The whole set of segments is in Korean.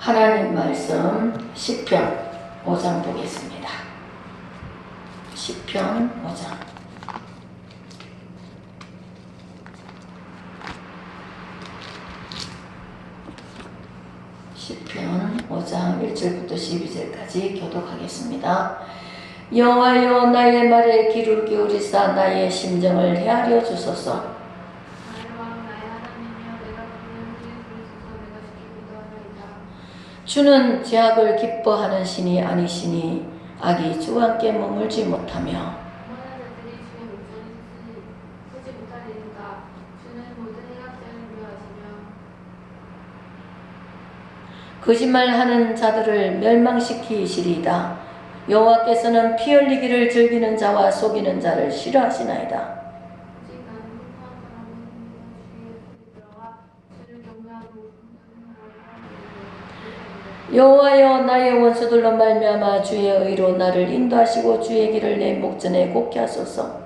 하나님 말씀 시편 5장 보겠습니다. 시편 5장. 시편 5장 1절부터 12절까지 교독하겠습니다. 여호와여, 나의 말에 귀를 기울이사 나의 심정을 헤아려 주소서. 주는 죄악을 기뻐하는 신이 아니시니 악이 주와 함께 머물지 못하며 거짓말하는 자들을 멸망시키시리이다. 여호와께서는 피 흘리기를 즐기는 자와 속이는 자를 싫어하시나이다. 여호와여, 나의 원수들로 말미암아 주의 의로 나를 인도하시고 주의 길을 내 목전에 곱게 하소서.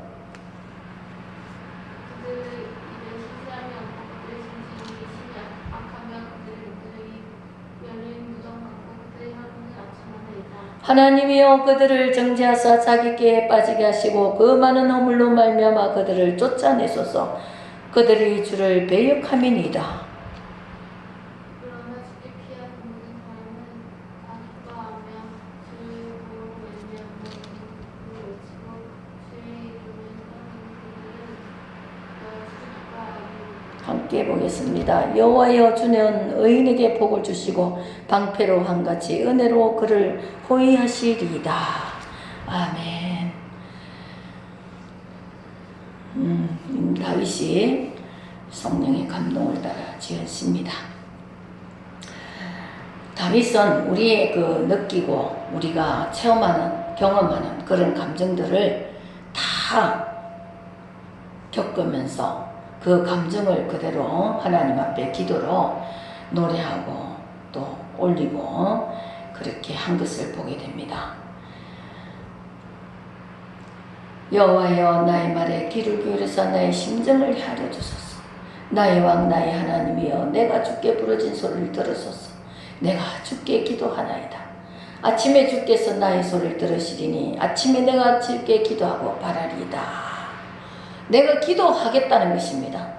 하나님이여, 그들을 정죄하사 자기께 빠지게 하시고 그 많은 허물로 말미암아 그들을 쫓아내소서. 그들이 주를 배역함이니이다. 함께 보겠습니다. 여호와여, 주는 의인에게 복을 주시고 방패로 한같이 은혜로 그를 호위하시리이다. 아멘. 다윗이 성령의 감동을 따라 지었습니다. 다윗은 우리의 느끼고 우리가 체험하는, 경험하는 그런 감정들을 다 겪으면서 그 감정을 그대로 하나님 앞에 기도로 노래하고 또 올리고 그렇게 한 것을 보게 됩니다. 여호와여, 나의 말에 귀를 기울여서 나의 심정을 헤아려 주소서. 나의 왕 나의 하나님이여, 내가 주께 부르짖은 소리를 들으소서. 내가 주께 기도하나이다. 아침에 주께서 나의 소리를 들으시리니 아침에 내가 주께 기도하고 바라리이다. 내가 기도하겠다는 것입니다.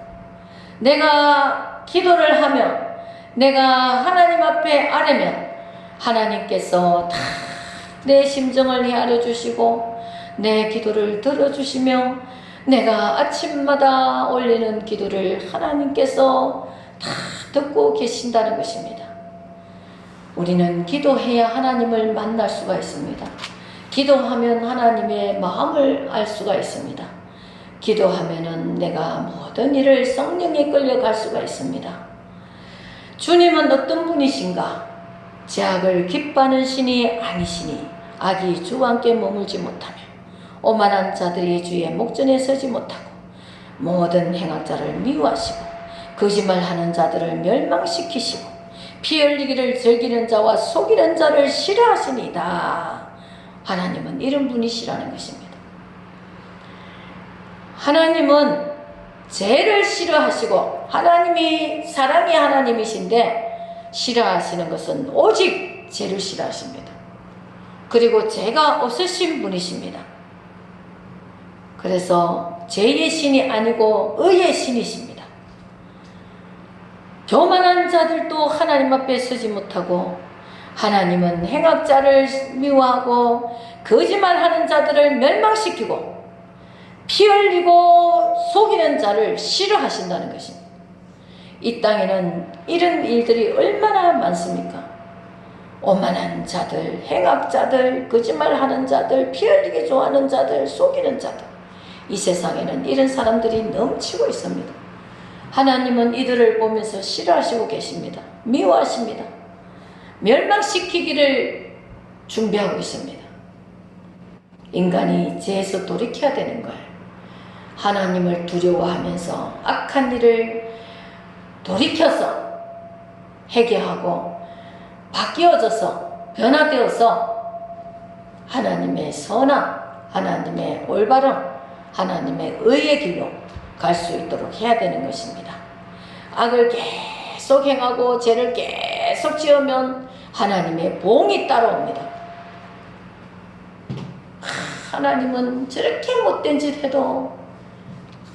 내가 기도를 하면, 내가 하나님 앞에 아뢰면 하나님께서 다 내 심정을 헤아려 주시고 내 기도를 들어주시며 내가 아침마다 올리는 기도를 하나님께서 다 듣고 계신다는 것입니다. 우리는 기도해야 하나님을 만날 수가 있습니다. 기도하면 하나님의 마음을 알 수가 있습니다. 기도하면은 내가 모든 일을 성령에 끌려갈 수가 있습니다. 주님은 어떤 분이신가? 죄악을 기뻐하는 신이 아니시니 악이 주와 함께 머물지 못하며 오만한 자들이 주의 목전에 서지 못하고 모든 행악자를 미워하시고 거짓말하는 자들을 멸망시키시고 피 흘리기를 즐기는 자와 속이는 자를 싫어하시니다. 하나님은 이런 분이시라는 것입니다. 하나님은 죄를 싫어하시고 하나님이 사랑의 하나님이신데 싫어하시는 것은 오직 죄를 싫어하십니다. 그리고 죄가 없으신 분이십니다. 그래서 죄의 신이 아니고 의의 신이십니다. 교만한 자들도 하나님 앞에 서지 못하고 하나님은 행악자를 미워하고 거짓말하는 자들을 멸망시키고 피 흘리고 속이는 자를 싫어하신다는 것입니다. 이 땅에는 이런 일들이 얼마나 많습니까? 오만한 자들, 행악자들, 거짓말하는 자들, 피 흘리기 좋아하는 자들, 속이는 자들. 이 세상에는 이런 사람들이 넘치고 있습니다. 하나님은 이들을 보면서 싫어하시고 계십니다. 미워하십니다. 멸망시키기를 준비하고 있습니다. 인간이 죄에서 돌이켜야 되는 거예요. 하나님을 두려워하면서 악한 일을 돌이켜서 회개하고 바뀌어져서 변화되어서 하나님의 선한, 하나님의 올바른, 하나님의 의의 길로 갈 수 있도록 해야 되는 것입니다. 악을 계속 행하고 죄를 계속 계속 지으면 하나님의 봉이 따라옵니다. 하나님은 저렇게 못된 짓 해도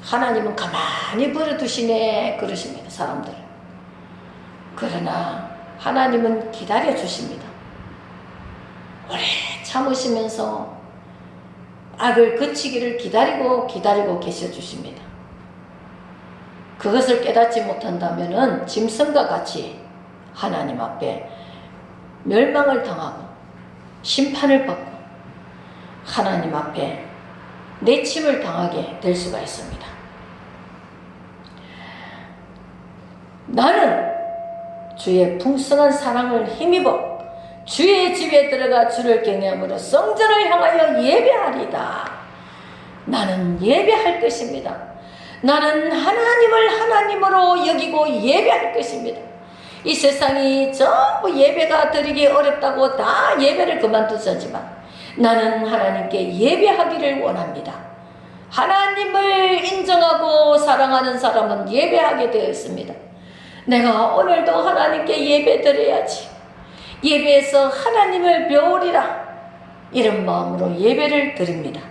하나님은 가만히 버려두시네 그러십니다. 사람들은. 그러나 하나님은 기다려 주십니다. 오래 참으시면서 악을 그치기를 기다리고 계셔 주십니다. 그것을 깨닫지 못한다면 짐승과 같이 하나님 앞에 멸망을 당하고 심판을 받고 하나님 앞에 내침을 당하게 될 수가 있습니다. 나는 주의 풍성한 사랑을 힘입어 주의 집에 들어가 주를 경외함으로 성전을 향하여 예배하리다. 나는 예배할 것입니다. 나는 하나님을 하나님으로 여기고 예배할 것입니다. 이 세상이 전부 예배가 드리기 어렵다고 다 예배를 그만두었지만 나는 하나님께 예배하기를 원합니다. 하나님을 인정하고 사랑하는 사람은 예배하게 되어 있습니다. 내가 오늘도 하나님께 예배 드려야지. 예배에서 하나님을 배우리라. 이런 마음으로 예배를 드립니다.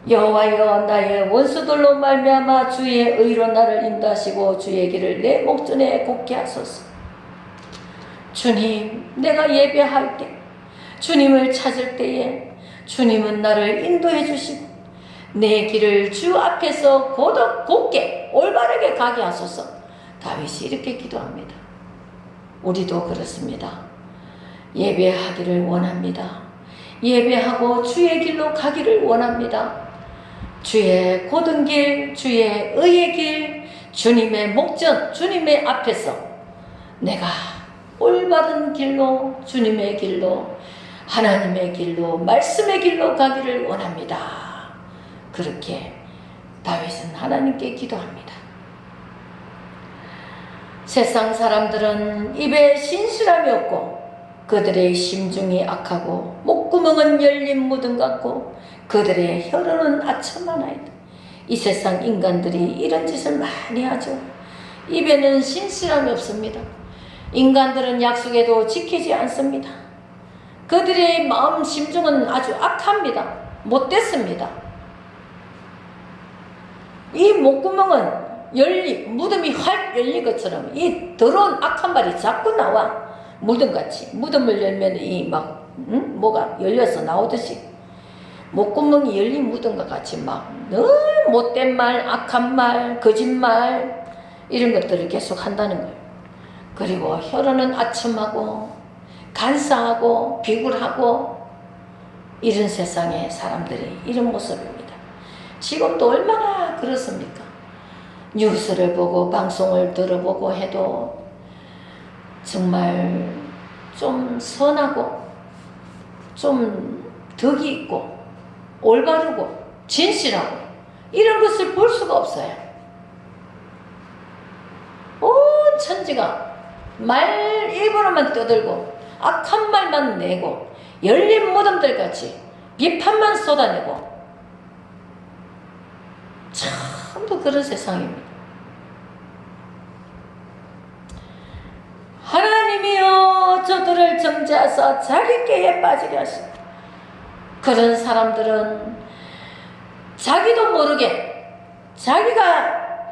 여호와여, 나의 원수들로 말미암아 주의 의로 나를 인도하시고 주의 길을 내 목전에 곱게 하소서. 주님, 내가 예배할 때, 주님을 찾을 때에 주님은 나를 인도해 주시고 내 길을 주 앞에서 곧게 올바르게 가게 하소서. 다윗이 이렇게 기도합니다. 우리도 그렇습니다. 예배하기를 원합니다. 예배하고 주의 길로 가기를 원합니다. 주의 곧은 길, 주의 의의 길, 주님의 목전, 주님의 앞에서 내가 올바른 길로, 주님의 길로, 하나님의 길로, 말씀의 길로 가기를 원합니다. 그렇게 다윗은 하나님께 기도합니다. 세상 사람들은 입에 신실함이 없고 그들의 심중이 악하고 목구멍은 열린 무덤 같고 그들의 혀로는 아첨하나이다. 이 세상 인간들이 이런 짓을 많이 하죠. 입에는 신실함이 없습니다. 인간들은 약속에도 지키지 않습니다. 그들의 마음 심중은 아주 악합니다. 못됐습니다. 이 목구멍은 무덤이 활 열린 것처럼 이 더러운 악한 말이 자꾸 나와. 무덤같이. 무덤을 열면 뭐가 열려서 나오듯이 목구멍이 열린 무덤과 같이 막 늘 못된 말, 악한 말, 거짓말 이런 것들을 계속 한다는 거예요. 그리고 혀로는 아첨하고 간사하고 비굴하고 이런 세상의 사람들이 이런 모습입니다. 지금도 얼마나 그렇습니까? 뉴스를 보고 방송을 들어보고 해도 정말 좀 선하고 좀 덕이 있고 올바르고 진실하고 이런 것을 볼 수가 없어요. 온 천지가 말 입으로만 떠들고 악한 말만 내고 열린 무덤들같이 비판만 쏟아내고 참도 그런 세상입니다. 하나님이여 저들을 정죄하사 자기 깨에 빠지게 하시고 그런 사람들은 자기도 모르게 자기가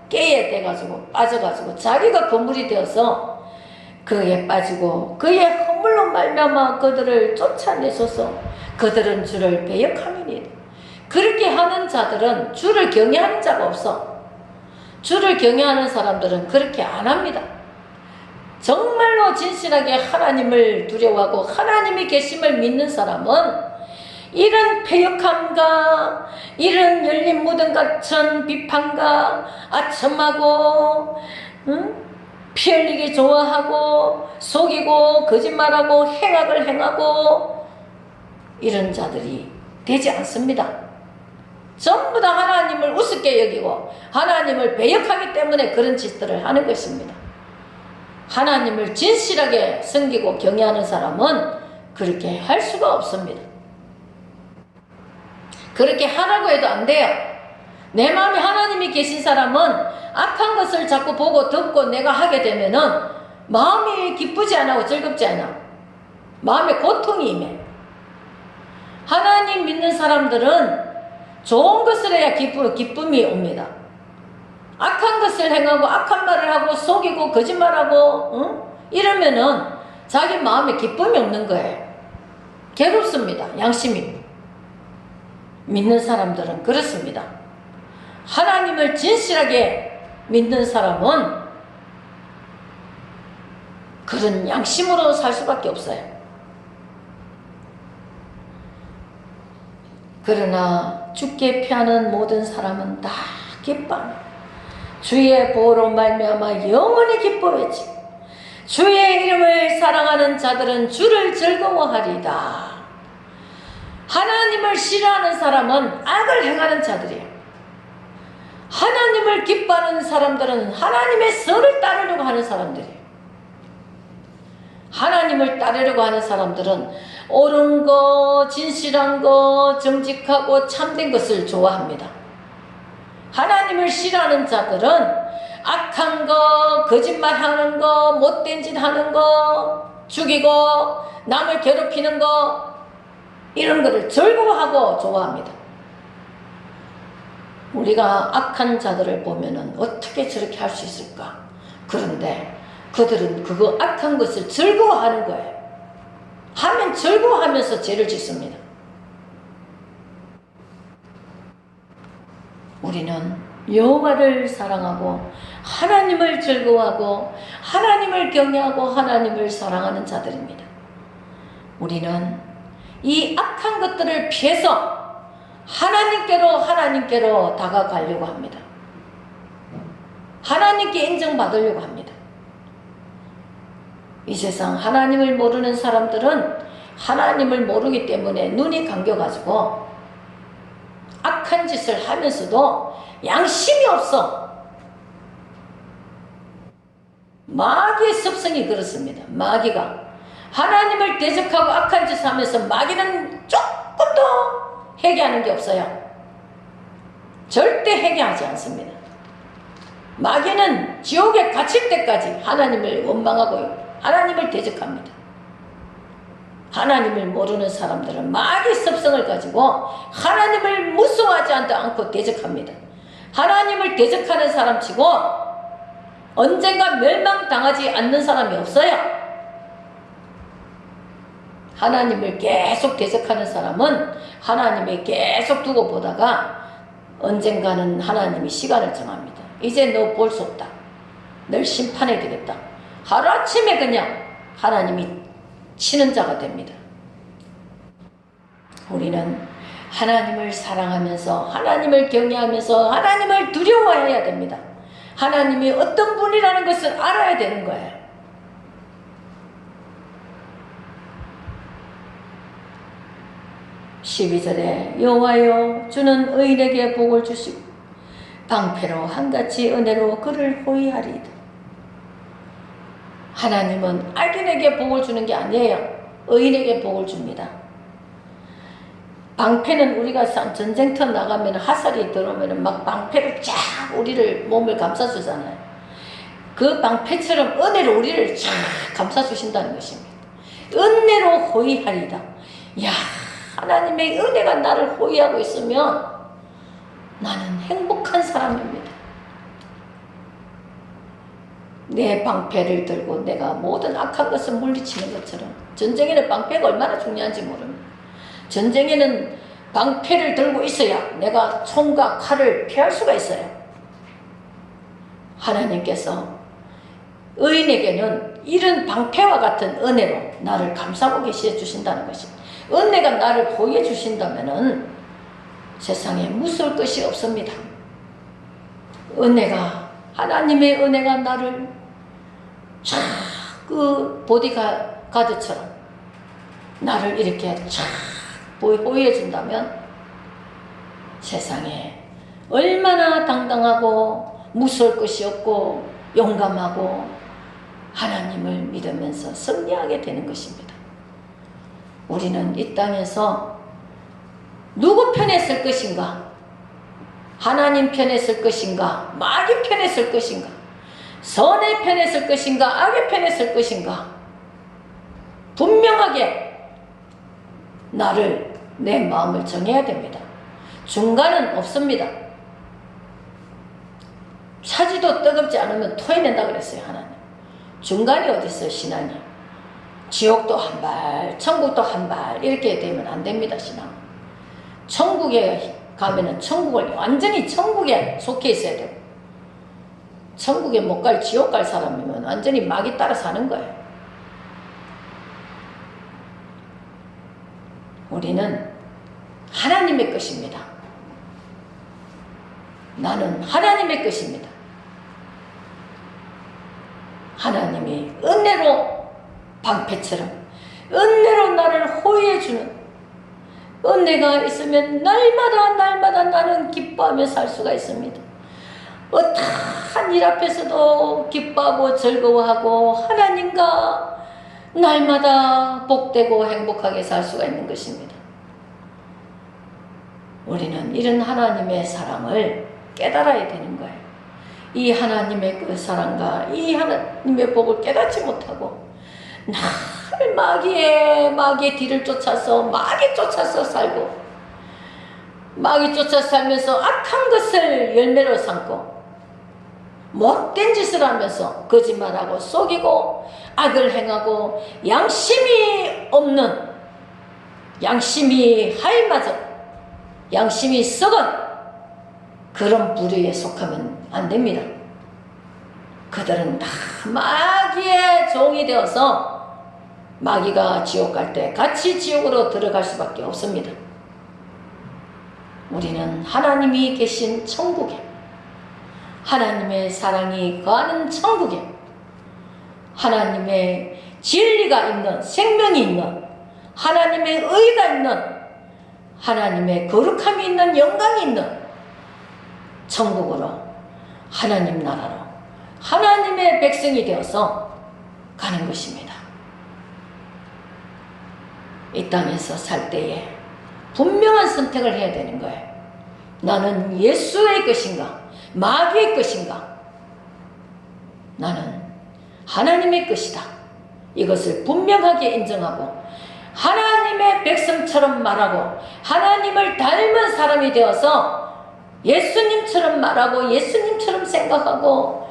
깨에 돼가지고 빠져가지고 자기가 거물이 되어서 그에 빠지고 그의 허물로 말미암아 그들을 쫓아내소서. 그들은 주를 배역함이니 그렇게 하는 자들은 주를 경외하는 자가 없어. 주를 경외하는 사람들은 그렇게 안 합니다. 정말로 진실하게 하나님을 두려워하고 하나님이 계심을 믿는 사람은 이런 패역함과 이런 열린 무덤 같은 비판과 아첨하고 피 흘리기 좋아하고 속이고 거짓말하고 행악을 행하고 이런 자들이 되지 않습니다. 전부 다 하나님을 우습게 여기고 하나님을 배역하기 때문에 그런 짓들을 하는 것입니다. 하나님을 진실하게 섬기고 경외하는 사람은 그렇게 할 수가 없습니다. 그렇게 하라고 해도 안 돼요. 내 마음에 하나님이 계신 사람은 악한 것을 자꾸 보고 듣고 내가 하게 되면은 마음이 기쁘지 않아, 즐겁지 않아. 마음에 고통이 임해. 하나님 믿는 사람들은 좋은 것을 해야 기쁨이 옵니다. 악한 것을 행하고 악한 말을 하고 속이고 거짓말하고 이러면은 자기 마음에 기쁨이 없는 거예요. 괴롭습니다. 양심이. 믿는 사람들은 그렇습니다. 하나님을 진실하게 믿는 사람은 그런 양심으로 살 수밖에 없어요. 그러나 주께 피하는 모든 사람은 다 기뻐합니다. 주의 보호로 말미암아 영원히 기뻐했지. 주의 이름을 사랑하는 자들은 주를 즐거워하리다. 하나님을 싫어하는 사람은 악을 행하는 자들이에요. 하나님을 기뻐하는 사람들은 하나님의 선을 따르려고 하는 사람들이에요. 하나님을 따르려고 하는 사람들은 옳은 거, 진실한 거, 정직하고 참된 것을 좋아합니다. 하나님을 싫어하는 자들은 악한 거, 거짓말하는 거, 못된 짓 하는 거, 죽이고 남을 괴롭히는 거, 이런 거를 즐거워하고 좋아합니다. 우리가 악한 자들을 보면은 어떻게 저렇게 할 수 있을까? 그런데 그들은 그거 악한 것을 즐거워하는 거예요. 하면 즐거워하면서 죄를 짓습니다. 우리는 여호와를 사랑하고 하나님을 즐거워하고 하나님을 경외하고 하나님을 사랑하는 자들입니다. 우리는 이 악한 것들을 피해서 하나님께로 다가가려고 합니다. 하나님께 인정받으려고 합니다. 이 세상 하나님을 모르는 사람들은 하나님을 모르기 때문에 눈이 감겨가지고 악한 짓을 하면서도 양심이 없어. 마귀의 습성이 그렇습니다. 마귀가 하나님을 대적하고 악한 짓을 하면서 마귀는 조금도 회개하는 게 없어요. 절대 회개하지 않습니다. 마귀는 지옥에 갇힐 때까지 하나님을 원망하고 하나님을 대적합니다. 하나님을 모르는 사람들은 마귀 습성을 가지고 하나님을 무서워하지 않고 대적합니다. 하나님을 대적하는 사람치고 언젠가 멸망당하지 않는 사람이 없어요. 하나님을 계속 대적하는 사람은 하나님이 계속 두고 보다가 언젠가는 하나님이 시간을 정합니다. 이제 너 볼 수 없다. 널 심판해 되겠다. 하루아침에 그냥 하나님이 치는 자가 됩니다. 우리는 하나님을 사랑하면서 하나님을 경외하면서 하나님을 두려워해야 됩니다. 하나님이 어떤 분이라는 것을 알아야 되는 거예요. 12절에 여호와여 주는 의인에게 복을 주시고 방패로 한같이 은혜로 그를 호위하리이다. 하나님은 악인에게 복을 주는 게 아니에요. 의인에게 복을 줍니다. 방패는 우리가 전쟁터 나가면 화살이 들어오면 막 방패를 쫙 우리를 몸을 감싸주잖아요. 그 방패처럼 은혜로 우리를 쫙 감싸주신다는 것입니다. 은혜로 호위하리이다. 야, 하나님의 은혜가 나를 호위하고 있으면 나는 행복한 사람입니다. 내 방패를 들고 내가 모든 악한 것을 물리치는 것처럼 전쟁에는 방패가 얼마나 중요한지 모릅니다. 전쟁에는 방패를 들고 있어야 내가 총과 칼을 피할 수가 있어요. 하나님께서 의인에게는 이런 방패와 같은 은혜로 나를 감싸고 계시해 주신다는 것입니다. 은혜가 나를 보호해 주신다면 세상에 무서울 것이 없습니다. 은혜가, 하나님의 은혜가 나를 쫙 그 보디가드처럼 나를 이렇게 쫙 보호해 준다면 세상에 얼마나 당당하고 무서울 것이 없고 용감하고 하나님을 믿으면서 승리하게 되는 것입니다. 우리는 이 땅에서 누구 편에 설 것인가? 하나님 편에 설 것인가? 마귀 편에 설 것인가? 선의 편에 설 것인가 악의 편에 설 것인가 분명하게 내 마음을 정해야 됩니다. 중간은 없습니다. 차지도 뜨겁지 않으면 토해낸다 그랬어요. 하나님. 중간이 어디 있어요? 신앙이. 지옥도 한 발, 천국도 한 발 이렇게 되면 안 됩니다. 신앙. 천국에 가면은 천국을 완전히 천국에 속해 있어야 돼요. 천국에 못 갈 지옥 갈 사람이면 완전히 마귀 따라 사는 거예요. 우리는 하나님의 것입니다. 나는 하나님의 것입니다. 하나님이 은혜로 방패처럼 은혜로 나를 호위해주는 은혜가 있으면 날마다 나는 기뻐하며 살 수가 있습니다. 어떠한 일 앞에서도 기뻐하고 즐거워하고 하나님과 날마다 복되고 행복하게 살 수가 있는 것입니다. 우리는 이런 하나님의 사랑을 깨달아야 되는 거예요. 이 하나님의 그 사랑과 이 하나님의 복을 깨닫지 못하고 늘 마귀의 뒤를 쫓아서 마귀 쫓아서 살고 마귀 쫓아 살면서 악한 것을 열매로 삼고 못된 짓을 하면서 거짓말하고 속이고 악을 행하고 양심이 없는 양심이 하이마저 양심이 썩은 그런 부류에 속하면 안 됩니다. 그들은 다 마귀의 종이 되어서 마귀가 지옥 갈 때 같이 지옥으로 들어갈 수밖에 없습니다. 우리는 하나님이 계신 천국에 하나님의 사랑이 거하는 천국에 하나님의 진리가 있는 생명이 있는 하나님의 의가 있는 하나님의 거룩함이 있는 영광이 있는 천국으로 하나님 나라로 하나님의 백성이 되어서 가는 것입니다. 이 땅에서 살 때에 분명한 선택을 해야 되는 거예요. 나는 예수의 것인가 마귀의 것인가 나는 하나님의 것이다. 이것을 분명하게 인정하고 하나님의 백성처럼 말하고 하나님을 닮은 사람이 되어서 예수님처럼 말하고 예수님처럼 생각하고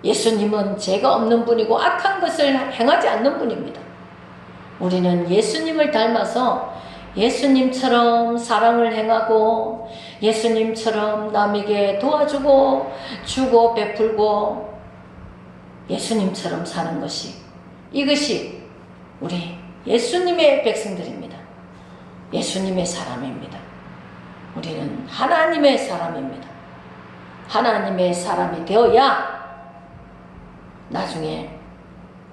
예수님은 죄가 없는 분이고 악한 것을 행하지 않는 분입니다. 우리는 예수님을 닮아서 예수님처럼 사랑을 행하고 예수님처럼 남에게 도와주고 주고 베풀고 예수님처럼 사는 것이 이것이 우리 예수님의 백성들입니다. 예수님의 사람입니다. 우리는 하나님의 사람입니다. 하나님의 사람이 되어야 나중에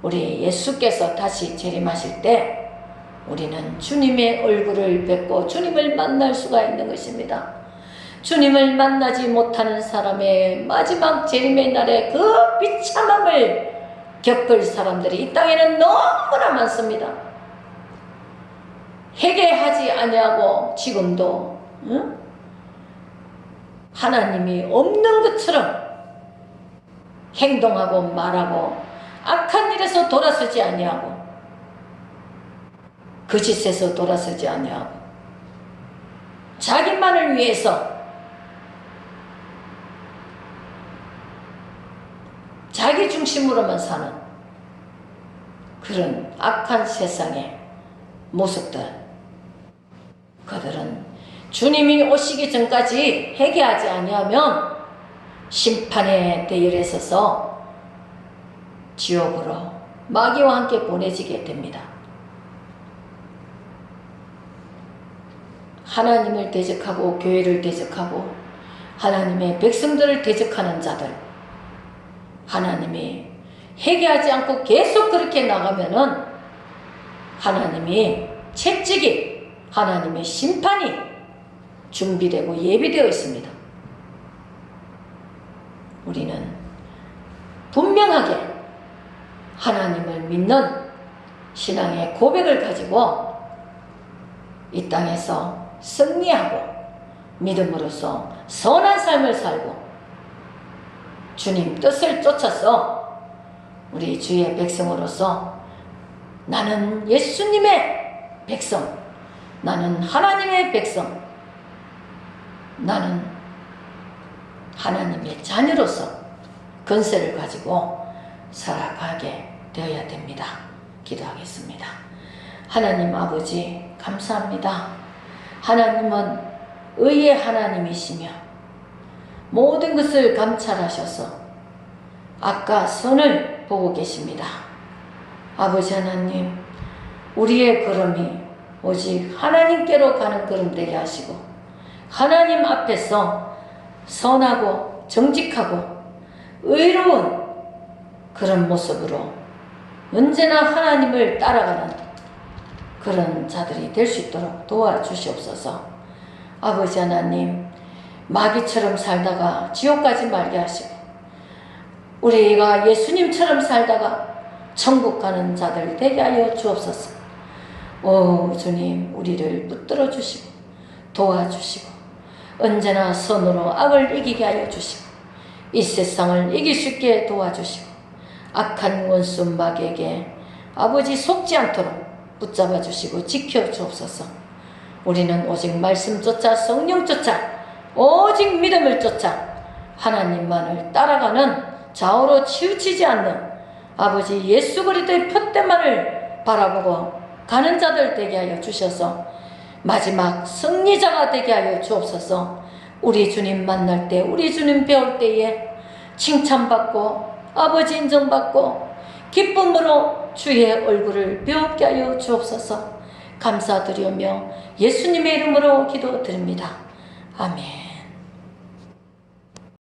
우리 예수께서 다시 재림하실 때 우리는 주님의 얼굴을 뵙고 주님을 만날 수가 있는 것입니다. 주님을 만나지 못하는 사람의 마지막 재림의 날에 그 비참함을 겪을 사람들이 이 땅에는 너무나 많습니다. 회개하지 아니하고 지금도 하나님이 없는 것처럼 행동하고 말하고 악한 일에서 돌아서지 아니하고 그 짓에서 돌아서지 아니하고 자기만을 위해서 자기 중심으로만 사는 그런 악한 세상의 모습들 그들은 주님이 오시기 전까지 회개하지 아니하면 심판의 대열에 서서 지옥으로 마귀와 함께 보내지게 됩니다. 하나님을 대적하고 교회를 대적하고 하나님의 백성들을 대적하는 자들 하나님이 회개하지 않고 계속 그렇게 나가면은 하나님이 채찍이 하나님의 심판이 준비되고 예비되어 있습니다. 우리는 분명하게 하나님을 믿는 신앙의 고백을 가지고 이 땅에서 승리하고 믿음으로써 선한 삶을 살고 주님 뜻을 쫓아서 우리 주의 백성으로서 나는 예수님의 백성, 나는 하나님의 백성, 나는 하나님의 자녀로서 권세를 가지고 살아가게 되어야 됩니다. 기도하겠습니다. 하나님 아버지 감사합니다. 하나님은 의의 하나님이시며 모든 것을 감찰하셔서 악과 선을 보고 계십니다. 아버지 하나님, 우리의 걸음이 오직 하나님께로 가는 걸음 되게 하시고 하나님 앞에서 선하고 정직하고 의로운 그런 모습으로 언제나 하나님을 따라가는 그런 자들이 될 수 있도록 도와주시옵소서. 아버지 하나님, 마귀처럼 살다가 지옥 가지 말게 하시고 우리가 예수님처럼 살다가 천국 가는 자들 되게 하여 주옵소서. 오 주님, 우리를 붙들어 주시고 도와주시고 언제나 선으로 악을 이기게 하여 주시고 이 세상을 이길 수 있게 도와주시고 악한 원수 마귀에게 아버지 속지 않도록 붙잡아 주시고 지켜 주옵소서. 우리는 오직 말씀 쫓아 성령 쫓아 오직 믿음을 쫓아 하나님만을 따라가는 좌우로 치우치지 않는 아버지 예수 그리스도의 표대만을 바라보고 가는 자들 되게 하여 주셔서 마지막 승리자가 되게 하여 주옵소서. 우리 주님 만날 때, 우리 주님 배울 때에 칭찬받고 아버지 인정받고 기쁨으로 주의 얼굴을 배우게 하여 주옵소서. 감사드리며 예수님의 이름으로 기도드립니다. 아멘.